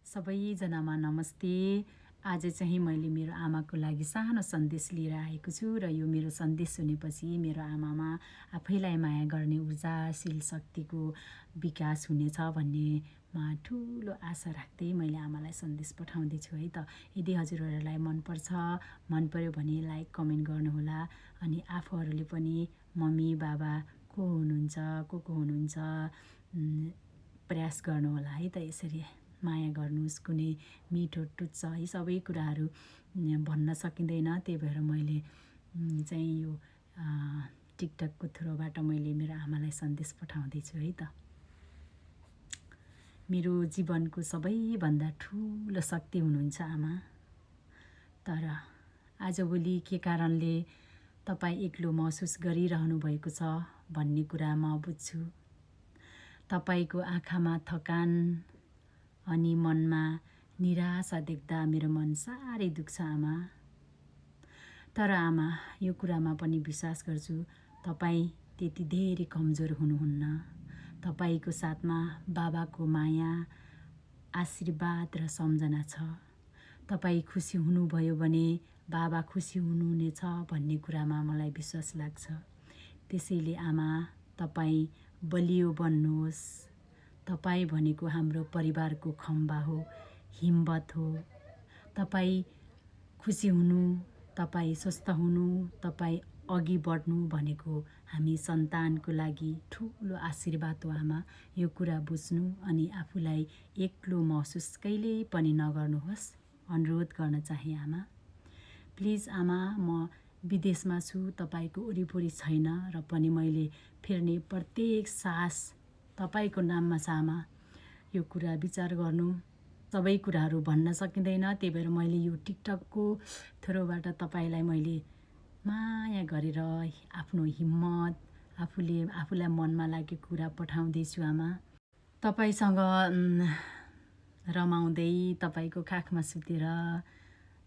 सबैजनामा नमस्ते। आज चाहिँ मैले मेरो आमाको लागि सानो सन्देश लिएर आएको छु र यो मेरो सन्देश सुनेपछि मेरो आमामा आफैलाई माया गर्ने ऊर्जाशील शक्तिको विकास हुनेछ भन्नेमा ठुलो आशा राख्दै मैले आमालाई सन्देश पठाउँदैछु है त। यदि हजुरहरूलाई मन पर्यो भने लाइक कमेन्ट गर्नुहोला। अनि आफूहरूले पनि मम्मी बाबा को हुनुहुन्छ प्रयास गर्नुहोला है त। यसरी माया गर्नुहोस्। कुनै मिठो टुच्च है सबै कुराहरू भन्न सकिँदैन, त्यही भएर मैले चाहिँ यो टिकटकको थ्रुबाट मैले मेरो आमालाई सन्देश पठाउँदैछु है त। मेरो जीवनको सबैभन्दा ठुलो शक्ति हुनुहुन्छ आमा। तर आजभोलि के कारणले तपाईँ एक्लो महसुस गरिरहनु भएको छ भन्ने कुरा म बुझ्छु। तपाईँको आँखामा थकान अनि मनमा निराशा देख्दा मेरो मन साह्रै दुख्छ आमा। तर आमा, यो कुरामा पनि विश्वास गर्छु तपाईँ त्यति धेरै कमजोर हुनुहुन्न। तपाईँको साथमा बाबाको माया, आशीर्वाद र सम्झना छ। तपाईँ खुसी हुनुभयो भने बाबा खुसी हुनुहुनेछ भन्ने कुरामा मलाई विश्वास लाग्छ। त्यसैले आमा, तपाईँ बलियो बन्नुहोस्। तपाईँ भनेको हाम्रो परिवारको खम्बा हो, हिम्मत हो। तपाईँ खुसी हुनु, तपाईँ स्वस्थ हुनु, तपाईँ अघि बढ्नु भनेको हामी सन्तानको लागि ठुलो आशीर्वाद हो आमा। यो कुरा बुझ्नु अनि आफूलाई एक्लो महसुस कहिल्यै पनि नगर्नुहोस्, अनुरोध गर्न चाहे आमा। प्लिज आमा, म विदेशमा छु, तपाईँको वरिपरि छैन र पनि मैले फेर्ने प्रत्येक सास तपाईँको नाममा छ आमा। यो कुरा विचार गर्नु। सबै कुराहरू भन्न सकिँदैन, त्यही भएर मैले यो टिकटकको थ्रुबाट तपाईँलाई मैले माया गरेर आफ्नो हिम्मत, आफूलाई मनमा लागेको कुरा पठाउँदैछु आमा। तपाईँसँग रमाउँदै, तपाईँको काखमा सुतेर,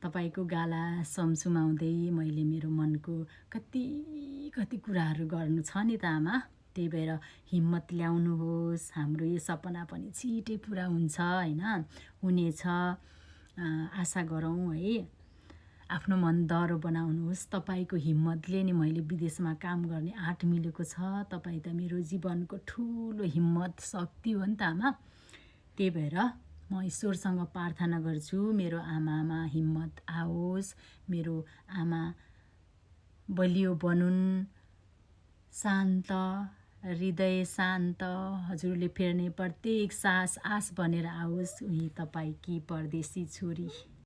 तपाईँको गाला समसुमाउँदै मैले मेरो मनको कति कुराहरू गर्नु छ नि त आमा। त्यही भएर हिम्मत ल्याउनुहोस्। हाम्रो यो सपना पनि छिटै पुरा हुन्छ होइन, हुनेछ। आशा गरौँ है। आफ्नो मन दह्रो बनाउनुहोस्। तपाईँको हिम्मतले नै मैले विदेशमा काम गर्ने आँट मिलेको छ। तपाईँ त मेरो जीवनको ठुलो हिम्मत, शक्ति हो नि त आमा। त्यही भएर म ईश्वरसँग प्रार्थना गर्छु मेरो आमामा हिम्मत आओस्, मेरो आमा बलियो बनुन्, शान्त हृदय शान्त, हजुरले फेर्ने प्रत्येक सास आस बनेर आओस् उही तपाईँकी परदेशी छोरी।